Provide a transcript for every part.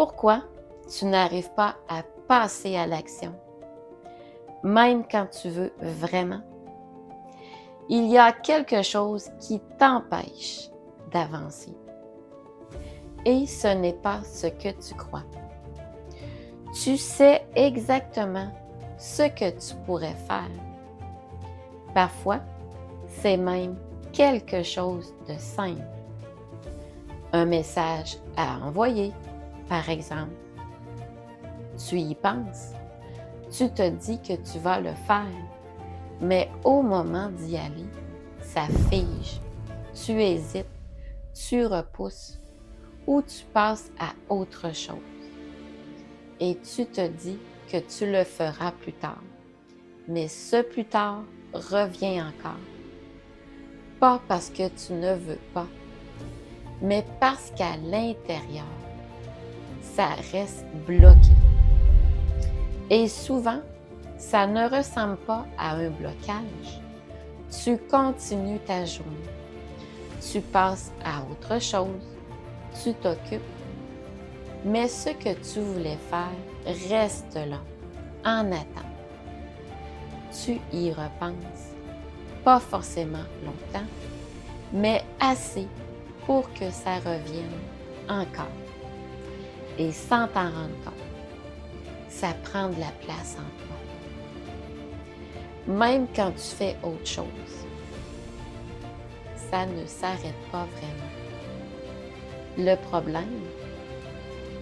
Pourquoi tu n'arrives pas à passer à l'action, même quand tu veux vraiment? Il y a quelque chose qui t'empêche d'avancer. Et ce n'est pas ce que tu crois. Tu sais exactement ce que tu pourrais faire. Parfois, c'est même quelque chose de simple. Un message à envoyer, par exemple. Tu y penses. Tu te dis que tu vas le faire, mais au moment d'y aller, ça fige. Tu hésites, tu repousses ou tu passes à autre chose. Et tu te dis que tu le feras plus tard. Mais ce plus tard revient encore. Pas parce que tu ne veux pas, mais parce qu'à l'intérieur, ça reste bloqué. Et souvent, ça ne ressemble pas à un blocage. Tu continues ta journée. Tu passes à autre chose. Tu t'occupes. Mais ce que tu voulais faire reste là, en attente. Tu y repenses. Pas forcément longtemps, mais assez pour que ça revienne encore. Et sans t'en rendre compte, ça prend de la place en toi. Même quand tu fais autre chose, ça ne s'arrête pas vraiment. Le problème,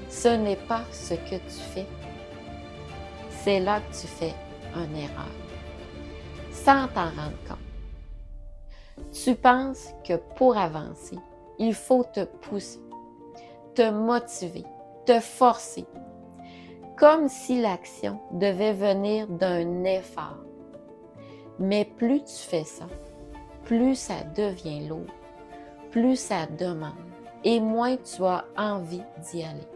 ce n'est pas ce que tu fais. C'est là que tu fais une erreur, sans t'en rendre compte. Tu penses que pour avancer, il faut te pousser, te motiver, te forcer, comme si l'action devait venir d'un effort. Mais plus tu fais ça, plus ça devient lourd, plus ça demande et moins tu as envie d'y aller.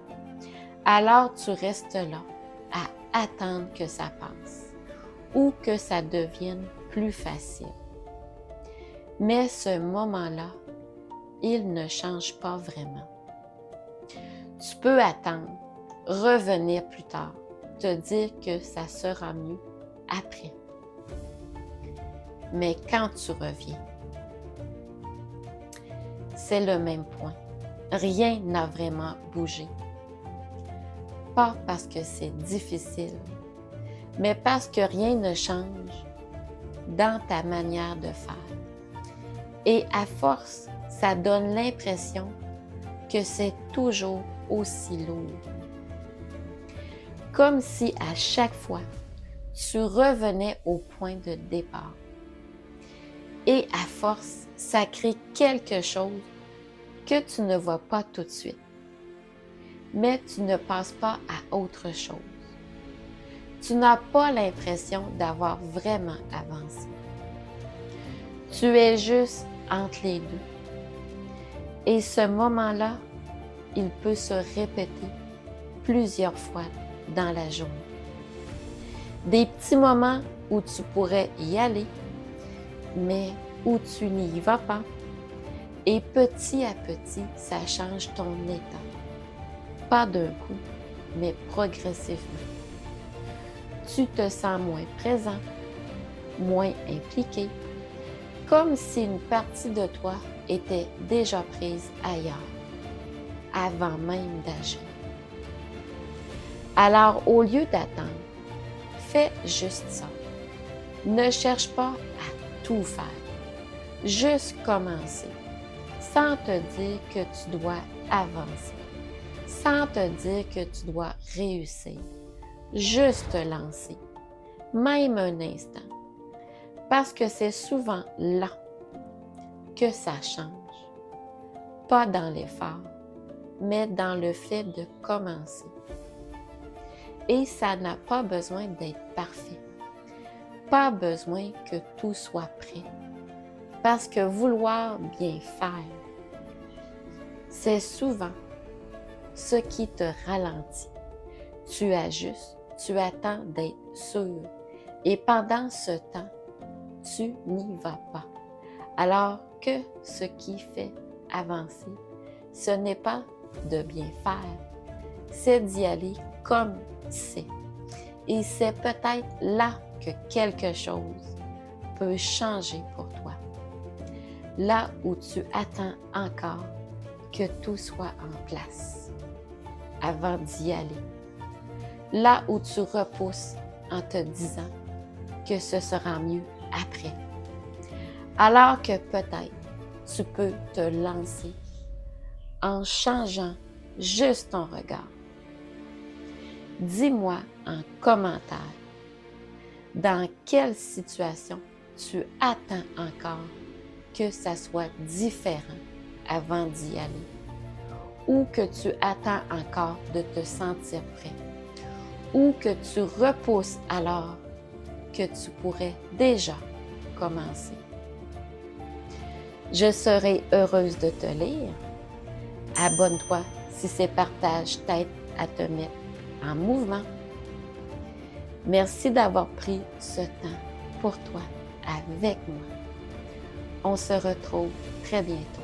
Alors tu restes là à attendre que ça passe ou que ça devienne plus facile. Mais ce moment-là, il ne change pas vraiment. Tu peux attendre, revenir plus tard, te dire que ça sera mieux après. Mais quand tu reviens, c'est le même point. Rien n'a vraiment bougé. Pas parce que c'est difficile, mais parce que rien ne change dans ta manière de faire. Et à force, ça donne l'impression que c'est toujours aussi lourd. Comme si à chaque fois, tu revenais au point de départ. Et à force, ça crée quelque chose que tu ne vois pas tout de suite. Mais tu ne passes pas à autre chose. Tu n'as pas l'impression d'avoir vraiment avancé. Tu es juste entre les deux. Et ce moment-là, il peut se répéter plusieurs fois dans la journée. Des petits moments où tu pourrais y aller, mais où tu n'y vas pas. Et petit à petit, ça change ton état. Pas d'un coup, mais progressivement. Tu te sens moins présent, moins impliqué, comme si une partie de toi était déjà prise ailleurs, avant même d'agir. Alors, au lieu d'attendre, fais juste ça. Ne cherche pas à tout faire. Juste commencer, sans te dire que tu dois avancer, sans te dire que tu dois réussir. Juste te lancer, même un instant, parce que c'est souvent là que ça change. Pas dans l'effort, mais dans le fait de commencer. Et ça n'a pas besoin d'être parfait. Pas besoin que tout soit prêt. Parce que vouloir bien faire, c'est souvent ce qui te ralentit. Tu ajustes, tu attends d'être sûr. Et pendant ce temps, tu n'y vas pas. Alors que ce qui fait avancer, ce n'est pas de bien faire, c'est d'y aller comme tu sais. Et c'est peut-être là que quelque chose peut changer pour toi. Là où tu attends encore que tout soit en place avant d'y aller. Là où tu repousses en te disant que ce sera mieux après. Alors que peut-être tu peux te lancer en changeant juste ton regard. Dis-moi en commentaire dans quelle situation tu attends encore que ça soit différent avant d'y aller ou que tu attends encore de te sentir prêt ou que tu repousses alors que tu pourrais déjà commencer. Je serai heureuse de te lire. Abonne-toi si ces partages t'aident à te mettre en mouvement. Merci d'avoir pris ce temps pour toi avec moi. On se retrouve très bientôt.